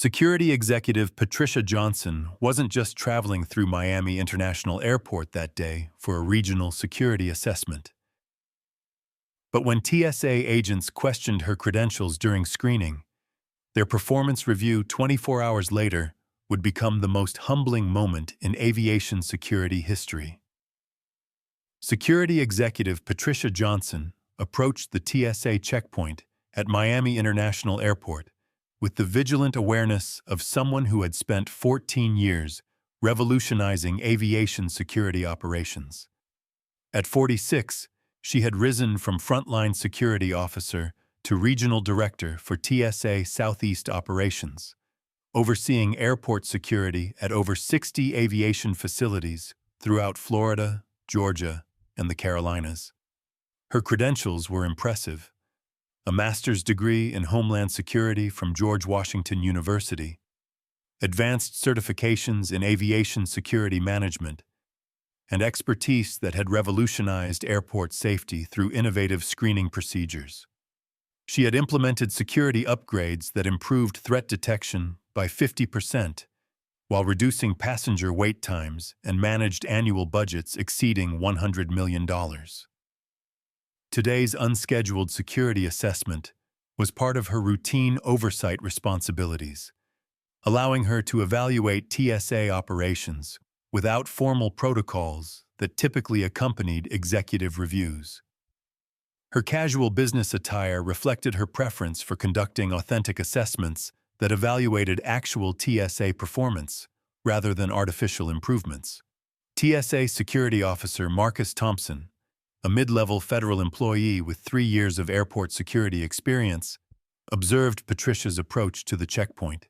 Security Executive Patricia Johnson wasn't just traveling through Miami International Airport that day for a regional security assessment. But when TSA agents questioned her credentials during screening, their performance review 24 hours later would become the most humbling moment in aviation security history. Security Executive Patricia Johnson approached the TSA checkpoint at Miami International Airport with the vigilant awareness of someone who had spent 14 years revolutionizing aviation security operations. At 46, she had risen from frontline security officer to regional director for TSA Southeast Operations, overseeing airport security at over 60 aviation facilities throughout Florida, Georgia, and the Carolinas. Her credentials were impressive: a master's degree in Homeland Security from George Washington University, advanced certifications in aviation security management, and expertise that had revolutionized airport safety through innovative screening procedures. She had implemented security upgrades that improved threat detection by 50%, while reducing passenger wait times and managed annual budgets exceeding $100 million. Today's unscheduled security assessment was part of her routine oversight responsibilities, allowing her to evaluate TSA operations without formal protocols that typically accompanied executive reviews. Her casual business attire reflected her preference for conducting authentic assessments that evaluated actual TSA performance rather than artificial improvements. TSA Security Officer Marcus Thompson, a mid-level federal employee with 3 years of airport security experience, observed Patricia's approach to the checkpoint.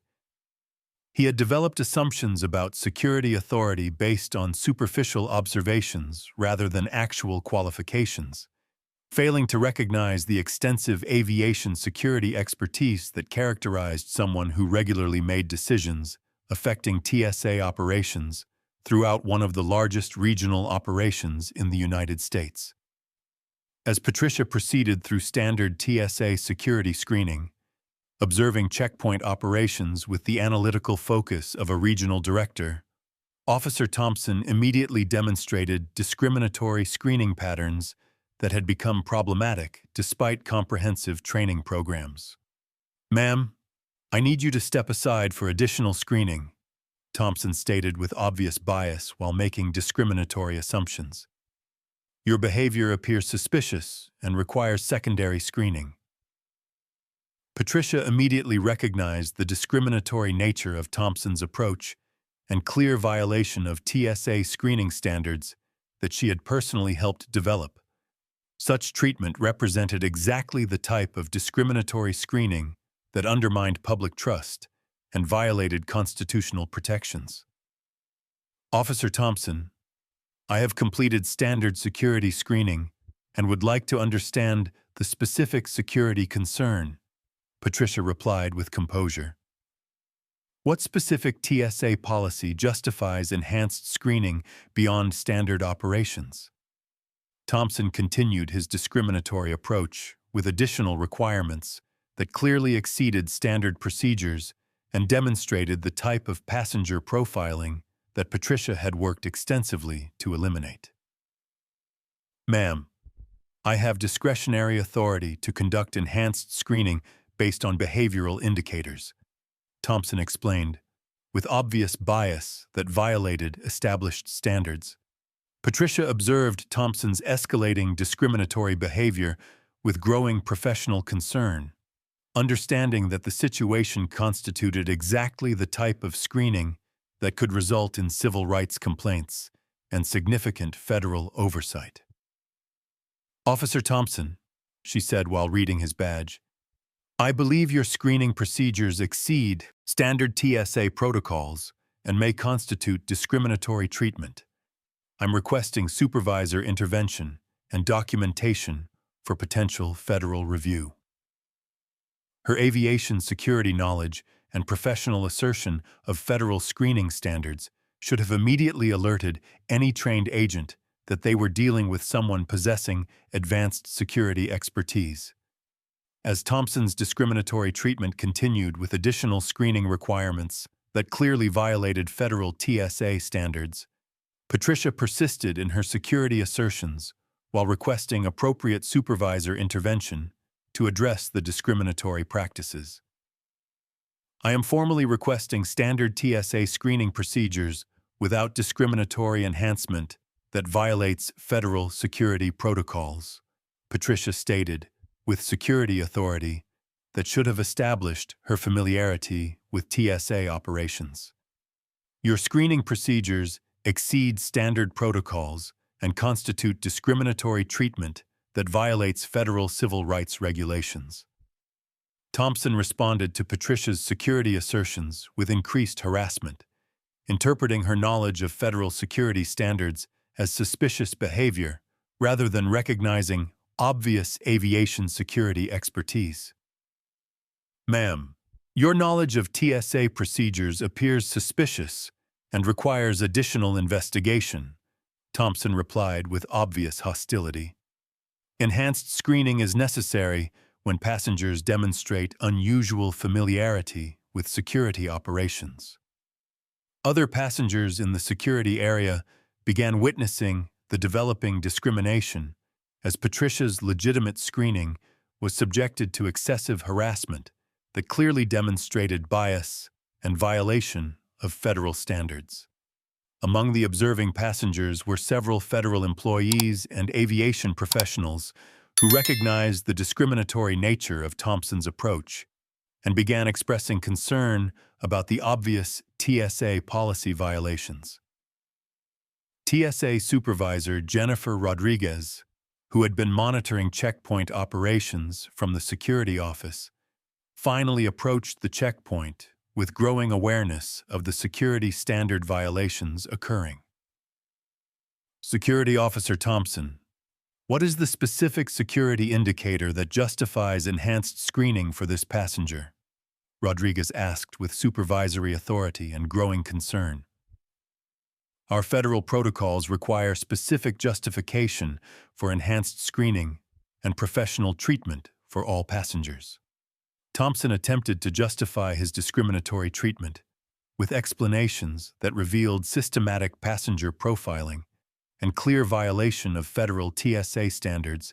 He had developed assumptions about security authority based on superficial observations rather than actual qualifications, failing to recognize the extensive aviation security expertise that characterized someone who regularly made decisions affecting TSA operations throughout one of the largest regional operations in the United States. As Patricia proceeded through standard TSA security screening, observing checkpoint operations with the analytical focus of a regional director, Officer Thompson immediately demonstrated discriminatory screening patterns that had become problematic despite comprehensive training programs. "Ma'am, I need you to step aside for additional screening," Thompson stated with obvious bias while making discriminatory assumptions. "Your behavior appears suspicious and requires secondary screening." Patricia immediately recognized the discriminatory nature of Thompson's approach and clear violation of TSA screening standards that she had personally helped develop. Such treatment represented exactly the type of discriminatory screening that undermined public trust and violated constitutional protections. "Officer Thompson, I have completed standard security screening and would like to understand the specific security concern," Patricia replied with composure. "What specific TSA policy justifies enhanced screening beyond standard operations?" Thompson continued his discriminatory approach with additional requirements that clearly exceeded standard procedures and demonstrated the type of passenger profiling that Patricia had worked extensively to eliminate. "Ma'am, I have discretionary authority to conduct enhanced screening based on behavioral indicators," Thompson explained, with obvious bias that violated established standards. Patricia observed Thompson's escalating discriminatory behavior with growing professional concern, understanding that the situation constituted exactly the type of screening that could result in civil rights complaints and significant federal oversight. "Officer Thompson," she said while reading his badge, "I believe your screening procedures exceed standard TSA protocols and may constitute discriminatory treatment. I'm requesting supervisor intervention and documentation for potential federal review." Her aviation security knowledge and professional assertion of federal screening standards should have immediately alerted any trained agent that they were dealing with someone possessing advanced security expertise. As Thompson's discriminatory treatment continued with additional screening requirements that clearly violated federal TSA standards, Patricia persisted in her security assertions while requesting appropriate supervisor intervention to address the discriminatory practices. I am formally requesting standard TSA screening procedures without discriminatory enhancement that violates federal security protocols, Patricia stated, with security authority that should have established her familiarity with TSA operations. Your screening procedures exceed standard protocols and constitute discriminatory treatment that violates federal civil rights regulations. Thompson responded to Patricia's security assertions with increased harassment, interpreting her knowledge of federal security standards as suspicious behavior rather than recognizing obvious aviation security expertise. Ma'am, your knowledge of TSA procedures appears suspicious and requires additional investigation, Thompson replied with obvious hostility. Enhanced screening is necessary when passengers demonstrate unusual familiarity with security operations. Other passengers in the security area began witnessing the developing discrimination as Patricia's legitimate screening was subjected to excessive harassment that clearly demonstrated bias and violation of federal standards. Among the observing passengers were several federal employees and aviation professionals who recognized the discriminatory nature of Thompson's approach and began expressing concern about the obvious TSA policy violations. TSA Supervisor Jennifer Rodriguez, who had been monitoring checkpoint operations from the security office, finally approached the checkpoint with growing awareness of the security standard violations occurring. Security Officer Thompson, what is the specific security indicator that justifies enhanced screening for this passenger? Rodriguez asked with supervisory authority and growing concern. Our federal protocols require specific justification for enhanced screening and professional treatment for all passengers. Thompson attempted to justify his discriminatory treatment with explanations that revealed systematic passenger profiling and clear violation of federal TSA standards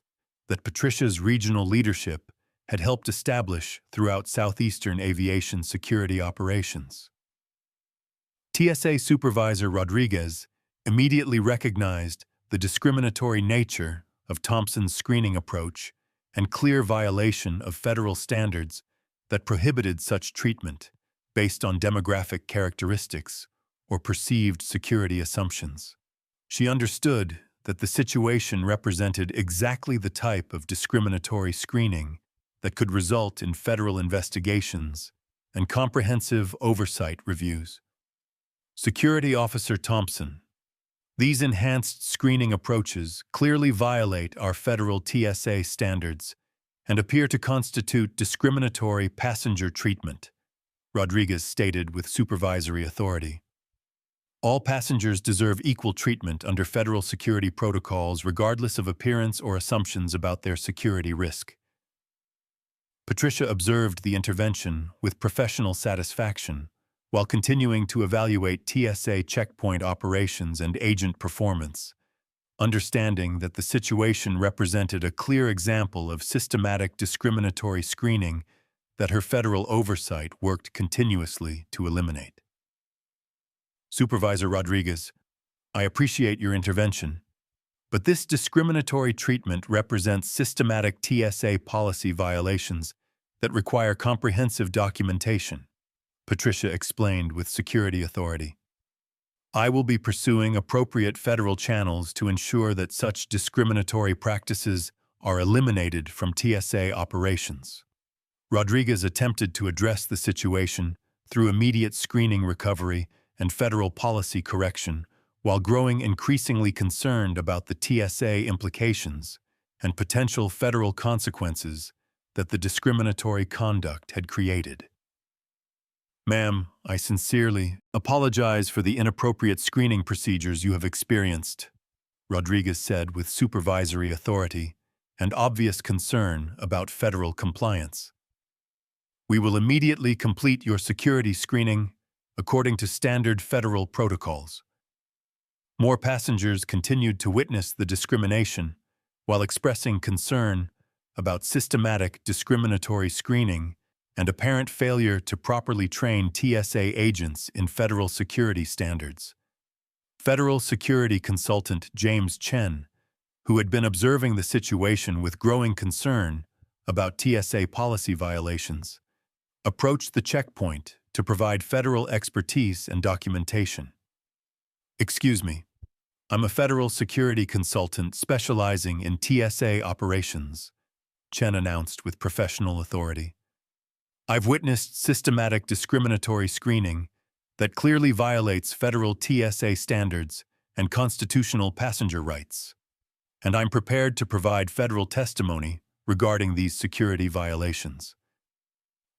that Patricia's regional leadership had helped establish throughout Southeastern aviation security operations. TSA Supervisor Rodriguez immediately recognized the discriminatory nature of Thompson's screening approach and clear violation of federal standards that prohibited such treatment based on demographic characteristics or perceived security assumptions. She understood that the situation represented exactly the type of discriminatory screening that could result in federal investigations and comprehensive oversight reviews. Security Officer Thompson, these enhanced screening approaches clearly violate our federal TSA standards and appear to constitute discriminatory passenger treatment, Rodriguez stated with supervisory authority. All passengers deserve equal treatment under federal security protocols regardless of appearance or assumptions about their security risk. Patricia observed the intervention with professional satisfaction while continuing to evaluate TSA checkpoint operations and agent performance, understanding that the situation represented a clear example of systematic discriminatory screening that her federal oversight worked continuously to eliminate. Supervisor Rodriguez, I appreciate your intervention, but this discriminatory treatment represents systematic TSA policy violations that require comprehensive documentation, Patricia explained with security authority. I will be pursuing appropriate federal channels to ensure that such discriminatory practices are eliminated from TSA operations. Rodriguez attempted to address the situation through immediate screening recovery and federal policy correction, while growing increasingly concerned about the TSA implications and potential federal consequences that the discriminatory conduct had created. Ma'am, I sincerely apologize for the inappropriate screening procedures you have experienced, Rodriguez said with supervisory authority and obvious concern about federal compliance. We will immediately complete your security screening according to standard federal protocols. More passengers continued to witness the discrimination while expressing concern about systematic discriminatory screening and apparent failure to properly train TSA agents in federal security standards. Federal security consultant James Chen, who had been observing the situation with growing concern about TSA policy violations, approached the checkpoint to provide federal expertise and documentation. "Excuse me, I'm a federal security consultant specializing in TSA operations," Chen announced with professional authority. "I've witnessed systematic discriminatory screening that clearly violates federal TSA standards and constitutional passenger rights, and I'm prepared to provide federal testimony regarding these security violations."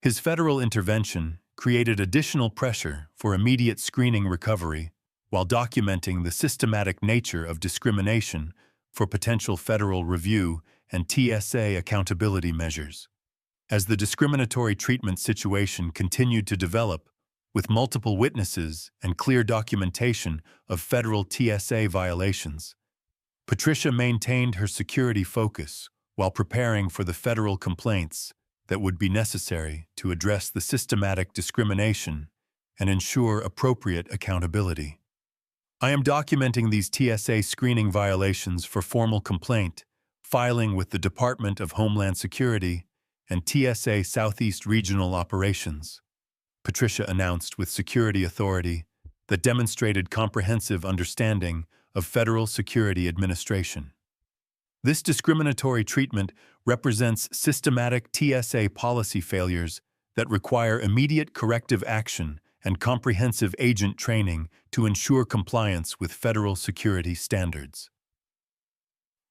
His federal intervention created additional pressure for immediate screening recovery while documenting the systematic nature of discrimination for potential federal review and TSA accountability measures. As the discriminatory treatment situation continued to develop, with multiple witnesses and clear documentation of federal TSA violations, Patricia maintained her security focus while preparing for the federal complaints that would be necessary to address the systematic discrimination and ensure appropriate accountability. "I am documenting these TSA screening violations for formal complaint, filing with the Department of Homeland Security and TSA Southeast Regional Operations," Patricia announced with security authority that demonstrated comprehensive understanding of federal security administration. This discriminatory treatment represents systematic TSA policy failures that require immediate corrective action and comprehensive agent training to ensure compliance with federal security standards.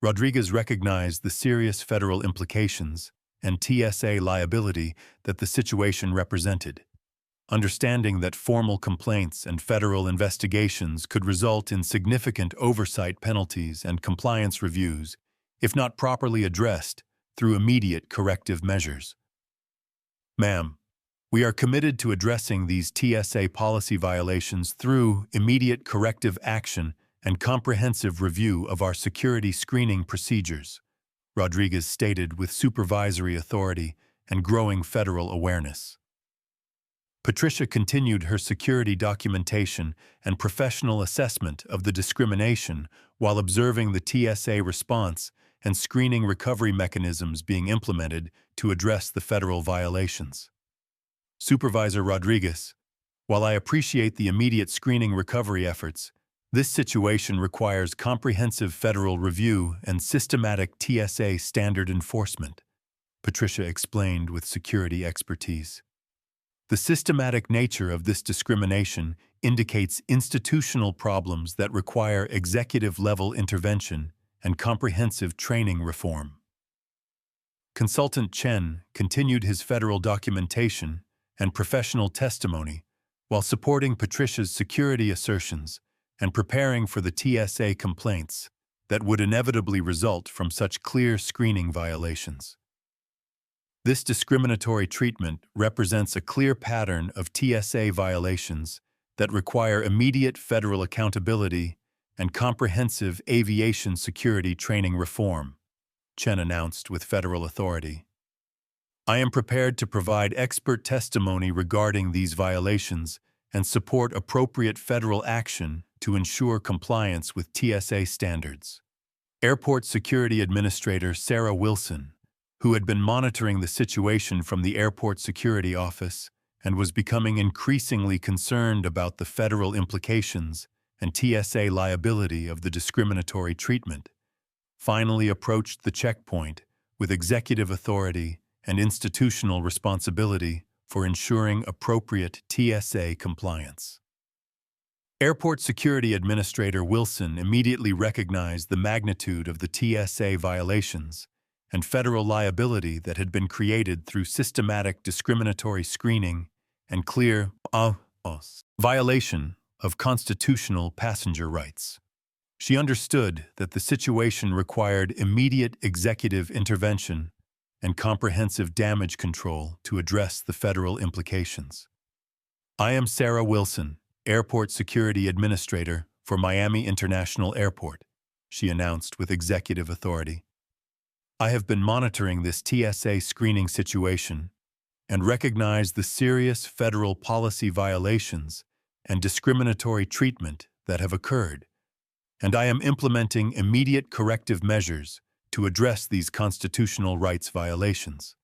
Rodriguez recognized the serious federal implications and TSA liability that the situation represented, understanding that formal complaints and federal investigations could result in significant oversight penalties and compliance reviews if not properly addressed through immediate corrective measures. "Ma'am, we are committed to addressing these TSA policy violations through immediate corrective action and comprehensive review of our security screening procedures," Rodriguez stated with supervisory authority and growing federal awareness. Patricia continued her security documentation and professional assessment of the discrimination while observing the TSA response and screening recovery mechanisms being implemented to address the federal violations. Supervisor Rodriguez, while I appreciate the immediate screening recovery efforts, this situation requires comprehensive federal review and systematic TSA standard enforcement, Patricia explained with security expertise. The systematic nature of this discrimination indicates institutional problems that require executive-level intervention and comprehensive training reform. Consultant Chen continued his federal documentation and professional testimony while supporting Patricia's security assertions and preparing for the TSA complaints that would inevitably result from such clear screening violations. This discriminatory treatment represents a clear pattern of TSA violations that require immediate federal accountability and comprehensive aviation security training reform, Chen announced with federal authority. "I am prepared to provide expert testimony regarding these violations and support appropriate federal action to ensure compliance with TSA standards." Airport Security Administrator Sarah Wilson, who had been monitoring the situation from the Airport Security Office and was becoming increasingly concerned about the federal implications and TSA liability of the discriminatory treatment, finally approached the checkpoint with executive authority and institutional responsibility for ensuring appropriate TSA compliance. Airport Security Administrator Wilson immediately recognized the magnitude of the TSA violations and federal liability that had been created through systematic discriminatory screening and clear violation of constitutional passenger rights. She understood that the situation required immediate executive intervention and comprehensive damage control to address the federal implications. I am Sarah Wilson, Airport Security Administrator for Miami International Airport, she announced with executive authority. I have been monitoring this TSA screening situation and recognize the serious federal policy violations and discriminatory treatment that have occurred, and I am implementing immediate corrective measures to address these constitutional rights violations.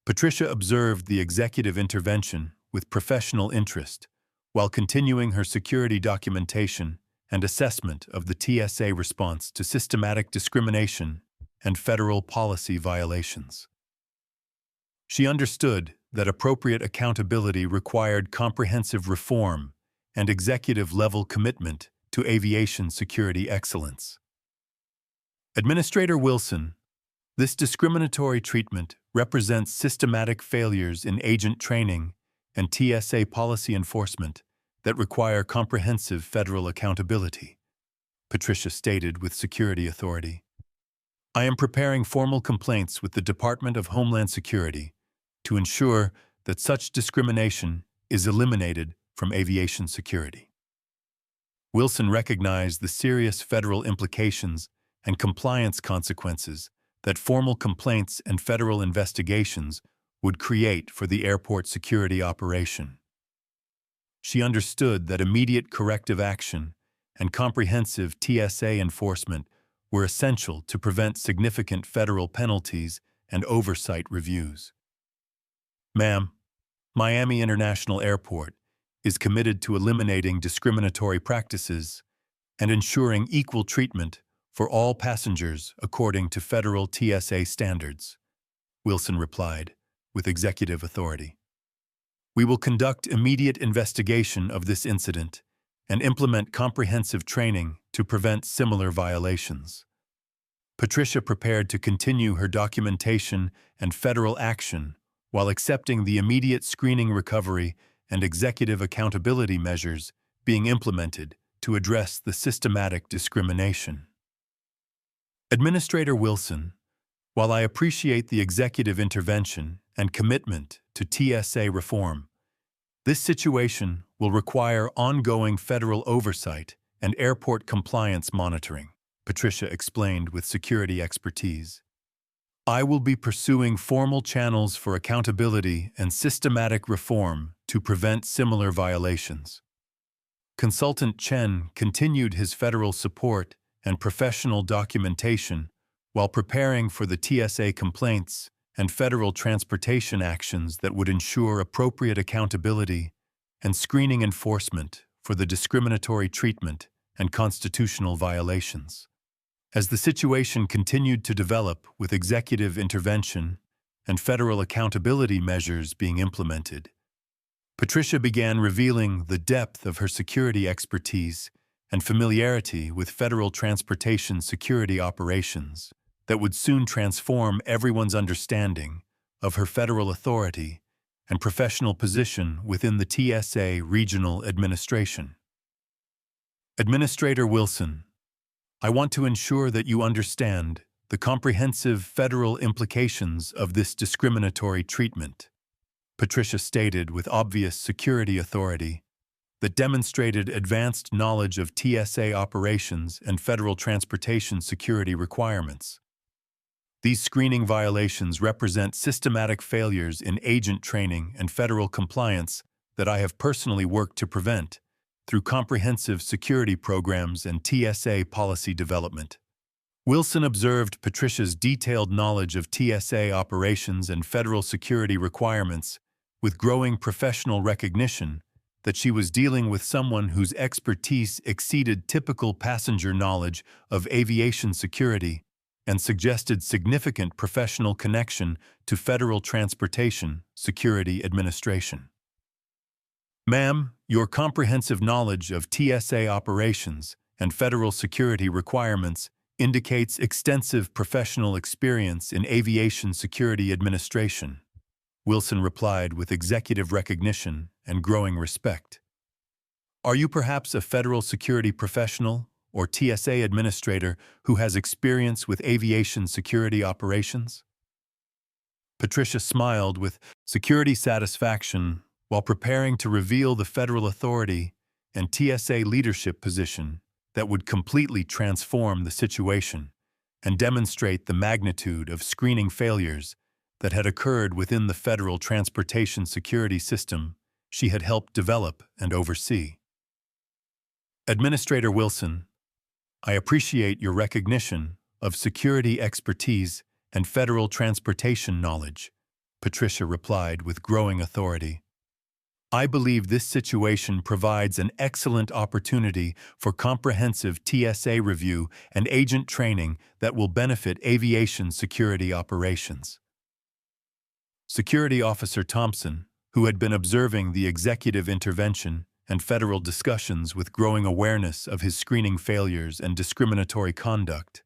Patricia observed the executive intervention with professional interest while continuing her security documentation and assessment of the TSA response to systematic discrimination and federal policy violations. She understood that appropriate accountability required comprehensive reform and executive-level commitment to aviation security excellence. Administrator Wilson, this discriminatory treatment represents systematic failures in agent training and TSA policy enforcement that require comprehensive federal accountability, Patricia stated with security authority. I am preparing formal complaints with the Department of Homeland Security to ensure that such discrimination is eliminated from aviation security. Wilson recognized the serious federal implications and compliance consequences that formal complaints and federal investigations would create for the airport security operation. She understood that immediate corrective action and comprehensive TSA enforcement were essential to prevent significant federal penalties and oversight reviews. Ma'am, Miami International Airport is committed to eliminating discriminatory practices and ensuring equal treatment for all passengers according to federal TSA standards, Wilson replied with executive authority. We will conduct immediate investigation of this incident and implement comprehensive training to prevent similar violations. Patricia prepared to continue her documentation and federal action while accepting the immediate screening recovery and executive accountability measures being implemented to address the systematic discrimination. Administrator Wilson, while I appreciate the executive intervention and commitment to TSA reform, this situation will require ongoing federal oversight and airport compliance monitoring, Patricia explained with security expertise. I will be pursuing formal channels for accountability and systematic reform to prevent similar violations. Consultant Chen continued his federal support and professional documentation while preparing for the TSA complaints and federal transportation actions that would ensure appropriate accountability and screening enforcement for the discriminatory treatment and constitutional violations. As the situation continued to develop with executive intervention and federal accountability measures being implemented, Patricia began revealing the depth of her security expertise and familiarity with federal transportation security operations that would soon transform everyone's understanding of her federal authority and professional position within the TSA regional administration. Administrator Wilson, I want to ensure that you understand the comprehensive federal implications of this discriminatory treatment, Patricia stated with obvious security authority that demonstrated advanced knowledge of TSA operations and federal transportation security requirements. These screening violations represent systematic failures in agent training and federal compliance that I have personally worked to prevent through comprehensive security programs and TSA policy development. Wilson observed Patricia's detailed knowledge of TSA operations and federal security requirements with growing professional recognition that she was dealing with someone whose expertise exceeded typical passenger knowledge of aviation security and suggested significant professional connection to Federal Transportation Security Administration. Ma'am, your comprehensive knowledge of TSA operations and federal security requirements indicates extensive professional experience in aviation security administration, Wilson replied with executive recognition and growing respect. Are you perhaps a federal security professional or TSA administrator who has experience with aviation security operations? Patricia smiled with security satisfaction while preparing to reveal the federal authority and TSA leadership position that would completely transform the situation and demonstrate the magnitude of screening failures that had occurred within the federal transportation security system she had helped develop and oversee. Administrator Wilson, I appreciate your recognition of security expertise and federal transportation knowledge, Patricia replied with growing authority. I believe this situation provides an excellent opportunity for comprehensive TSA review and agent training that will benefit aviation security operations. Security Officer Thompson, who had been observing the executive intervention and federal discussions with growing awareness of his screening failures and discriminatory conduct,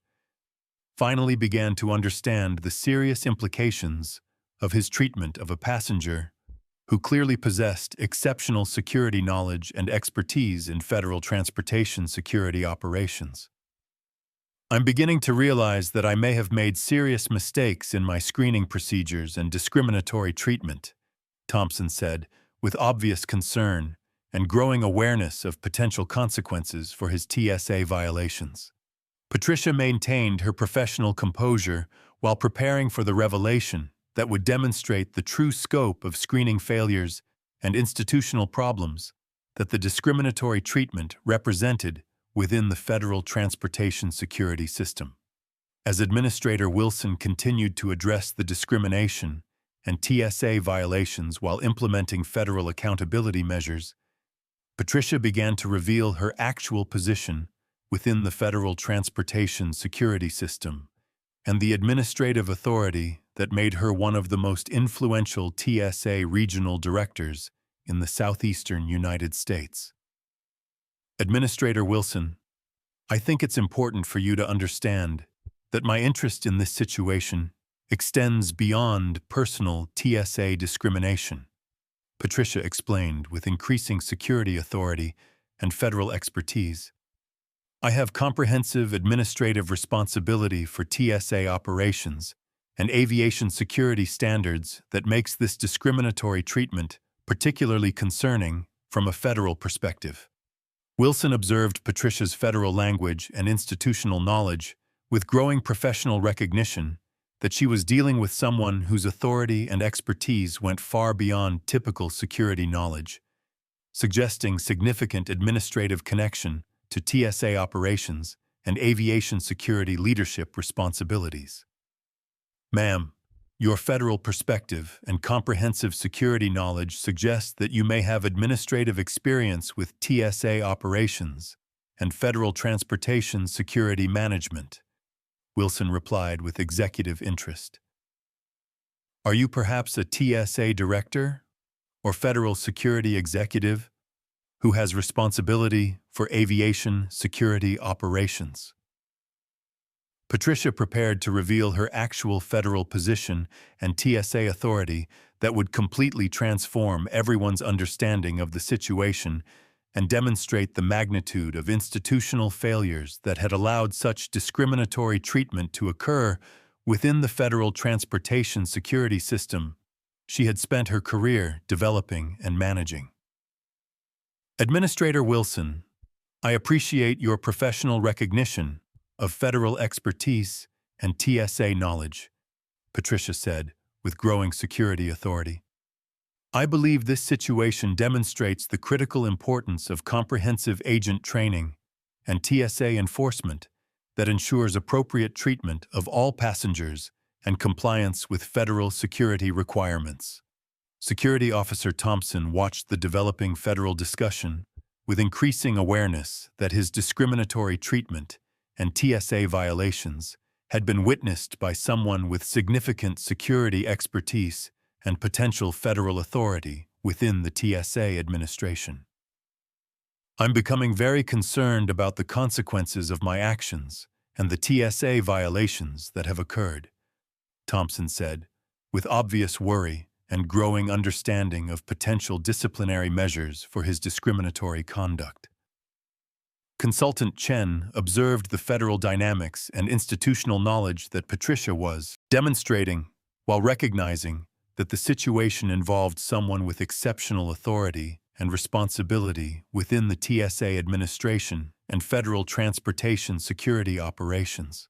finally began to understand the serious implications of his treatment of a passenger who clearly possessed exceptional security knowledge and expertise in federal transportation security operations. I'm beginning to realize that I may have made serious mistakes in my screening procedures and discriminatory treatment, Thompson said, with obvious concern and growing awareness of potential consequences for his TSA violations. Patricia maintained her professional composure while preparing for the revelation that would demonstrate the true scope of screening failures and institutional problems that the discriminatory treatment represented within the federal transportation security system. As Administrator Wilson continued to address the discrimination and TSA violations while implementing federal accountability measures, Patricia began to reveal her actual position within the federal transportation security system and the administrative authority that made her one of the most influential TSA regional directors in the southeastern United States. Administrator Wilson, I think it's important for you to understand that my interest in this situation extends beyond personal TSA discrimination, Patricia explained with increasing security authority and federal expertise. I have comprehensive administrative responsibility for TSA operations and aviation security standards that makes this discriminatory treatment particularly concerning from a federal perspective. Wilson observed Patricia's federal language and institutional knowledge with growing professional recognition that she was dealing with someone whose authority and expertise went far beyond typical security knowledge, suggesting significant administrative connection to TSA operations and aviation security leadership responsibilities. Ma'am, your federal perspective and comprehensive security knowledge suggest that you may have administrative experience with TSA operations and federal transportation security management, Wilson replied with executive interest. Are you perhaps a TSA director or federal security executive who has responsibility for aviation security operations? Patricia prepared to reveal her actual federal position and TSA authority that would completely transform everyone's understanding of the situation and demonstrate the magnitude of institutional failures that had allowed such discriminatory treatment to occur within the federal transportation security system she had spent her career developing and managing. Administrator Wilson, I appreciate your professional recognition of federal expertise and TSA knowledge, Patricia said, with growing security authority. I believe this situation demonstrates the critical importance of comprehensive agent training and TSA enforcement that ensures appropriate treatment of all passengers and compliance with federal security requirements. Security Officer Thompson watched the developing federal discussion with increasing awareness that his discriminatory treatment and TSA violations had been witnessed by someone with significant security expertise and potential federal authority within the TSA administration. I'm becoming very concerned about the consequences of my actions and the TSA violations that have occurred, Thompson said, with obvious worry and growing understanding of potential disciplinary measures for his discriminatory conduct. Consultant Chen observed the federal dynamics and institutional knowledge that Patricia was demonstrating, while recognizing that the situation involved someone with exceptional authority and responsibility within the TSA administration and federal transportation security operations.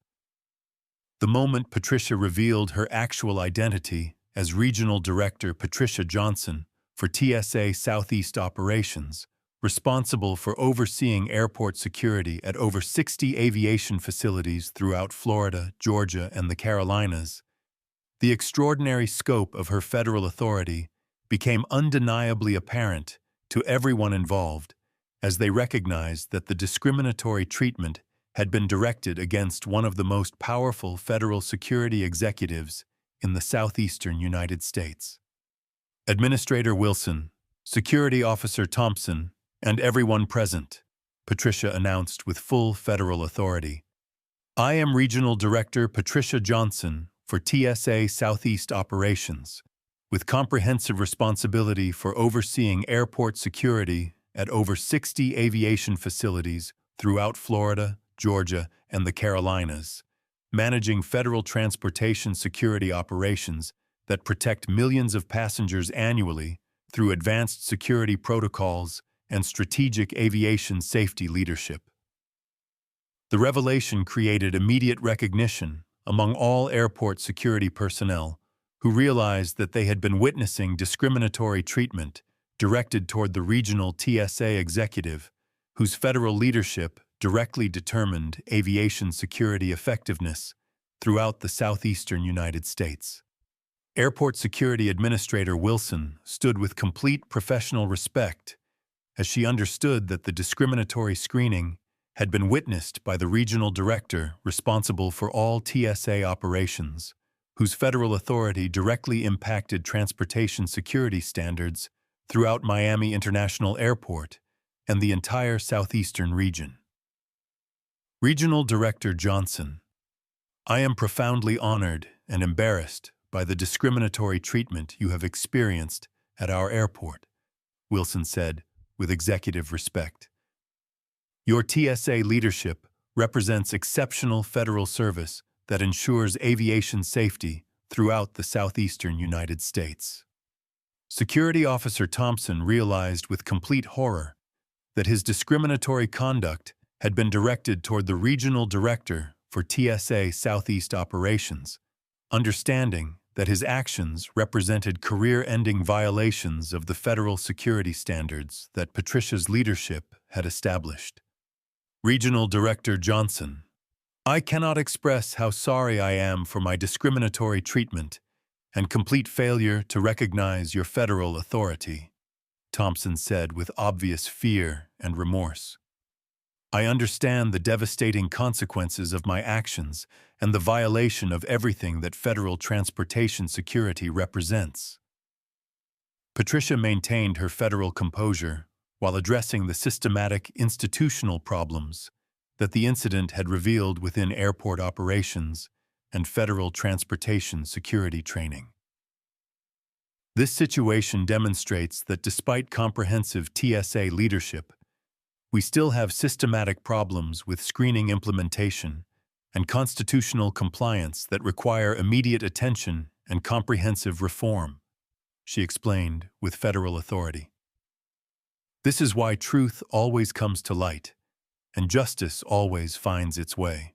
The moment Patricia revealed her actual identity as Regional Director Patricia Johnson for TSA Southeast Operations, responsible for overseeing airport security at over 60 aviation facilities throughout Florida, Georgia, and the Carolinas, the extraordinary scope of her federal authority became undeniably apparent to everyone involved as they recognized that the discriminatory treatment had been directed against one of the most powerful federal security executives in the southeastern United States. Administrator Wilson, Security Officer Thompson, and everyone present, Patricia announced with full federal authority. I am Regional Director Patricia Johnson for TSA Southeast Operations, with comprehensive responsibility for overseeing airport security at over 60 aviation facilities throughout Florida, Georgia, and the Carolinas, managing federal transportation security operations that protect millions of passengers annually through advanced security protocols and strategic aviation safety leadership. The revelation created immediate recognition among all airport security personnel who realized that they had been witnessing discriminatory treatment directed toward the regional TSA executive, whose federal leadership directly determined aviation security effectiveness throughout the southeastern United States. Airport Security Administrator Wilson stood with complete professional respect as she understood that the discriminatory screening had been witnessed by the regional director responsible for all TSA operations, whose federal authority directly impacted transportation security standards throughout Miami International Airport and the entire southeastern region. Regional Director Johnson, I am profoundly honored and embarrassed by the discriminatory treatment you have experienced at our airport, Wilson said with executive respect. Your TSA leadership represents exceptional federal service that ensures aviation safety throughout the southeastern United States. Security Officer Thompson realized with complete horror that his discriminatory conduct had been directed toward the regional director for TSA Southeast Operations, understanding that his actions represented career-ending violations of the federal security standards that Patricia's leadership had established. Regional Director Johnson, I cannot express how sorry I am for my discriminatory treatment and complete failure to recognize your federal authority, Thompson said with obvious fear and remorse. I understand the devastating consequences of my actions and the violation of everything that federal transportation security represents. Patricia maintained her federal composure while addressing the systematic institutional problems that the incident had revealed within airport operations and federal transportation security training. This situation demonstrates that despite comprehensive TSA leadership, we still have systematic problems with screening implementation and constitutional compliance that require immediate attention and comprehensive reform, she explained with federal authority. This is why truth always comes to light, and justice always finds its way.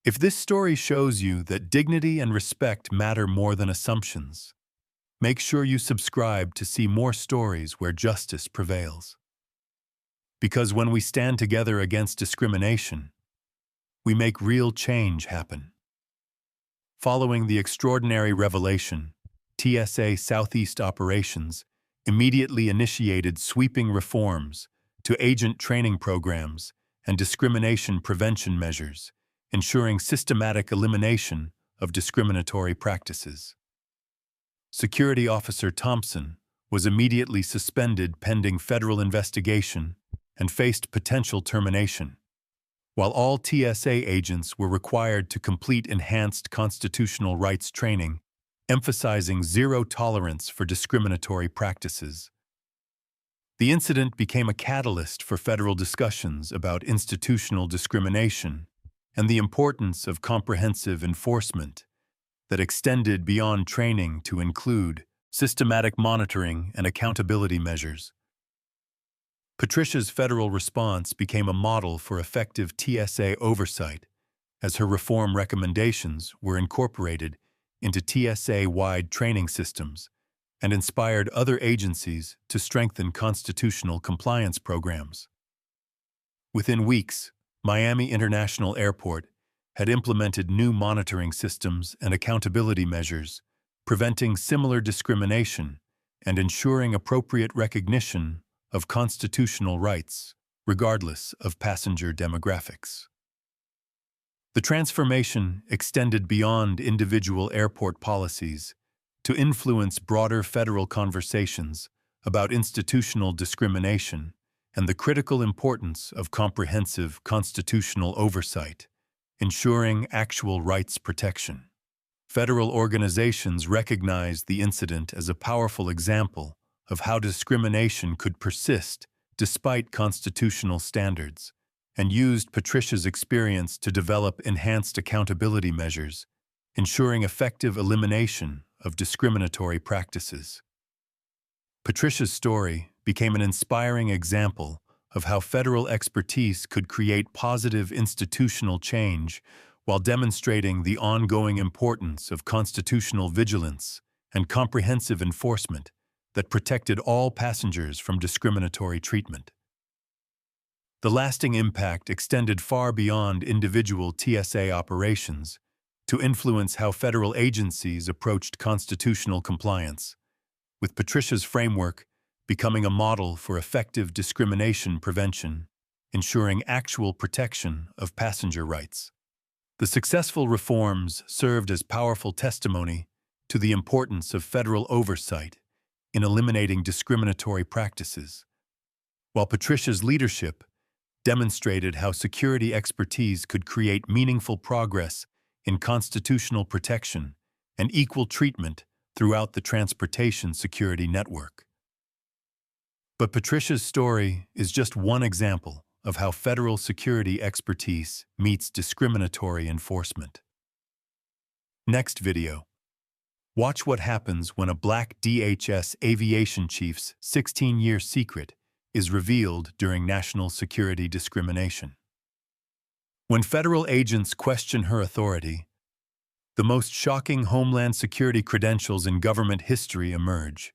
If this story shows you that dignity and respect matter more than assumptions, make sure you subscribe to see more stories where justice prevails. Because when we stand together against discrimination, we make real change happen. Following the extraordinary revelation, TSA Southeast Operations immediately initiated sweeping reforms to agent training programs and discrimination prevention measures, ensuring systematic elimination of discriminatory practices. Security Officer Thompson was immediately suspended pending federal investigation and faced potential termination, while all TSA agents were required to complete enhanced constitutional rights training, emphasizing zero tolerance for discriminatory practices. The incident became a catalyst for federal discussions about institutional discrimination and the importance of comprehensive enforcement that extended beyond training to include systematic monitoring and accountability measures. Patricia's federal response became a model for effective TSA oversight, as her reform recommendations were incorporated into TSA-wide training systems and inspired other agencies to strengthen constitutional compliance programs. Within weeks, Miami International Airport had implemented new monitoring systems and accountability measures, preventing similar discrimination and ensuring appropriate recognition of constitutional rights, regardless of passenger demographics. The transformation extended beyond individual airport policies to influence broader federal conversations about institutional discrimination and the critical importance of comprehensive constitutional oversight, ensuring actual rights protection. Federal organizations recognized the incident as a powerful example of how discrimination could persist despite constitutional standards, and used Patricia's experience to develop enhanced accountability measures, ensuring effective elimination of discriminatory practices. Patricia's story became an inspiring example of how federal expertise could create positive institutional change while demonstrating the ongoing importance of constitutional vigilance and comprehensive enforcement that protected all passengers from discriminatory treatment. The lasting impact extended far beyond individual TSA operations to influence how federal agencies approached constitutional compliance, with Patricia's framework becoming a model for effective discrimination prevention, ensuring actual protection of passenger rights. The successful reforms served as powerful testimony to the importance of federal oversight in eliminating discriminatory practices, while Patricia's leadership demonstrated how security expertise could create meaningful progress in constitutional protection and equal treatment throughout the transportation security network. But Patricia's story is just one example of how federal security expertise meets discriminatory enforcement. Next video. Watch what happens when a black DHS aviation chief's 16-year secret is revealed during national security discrimination. When federal agents question her authority, the most shocking Homeland Security credentials in government history emerge.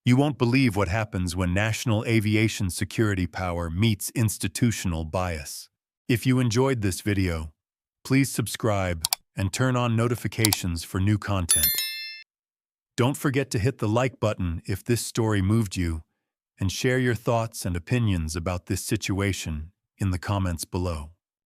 You won't believe what happens when national aviation security power meets institutional bias. If you enjoyed this video, please subscribe and turn on notifications for new content. Don't forget to hit the like button if this story moved you, and share your thoughts and opinions about this situation in the comments below.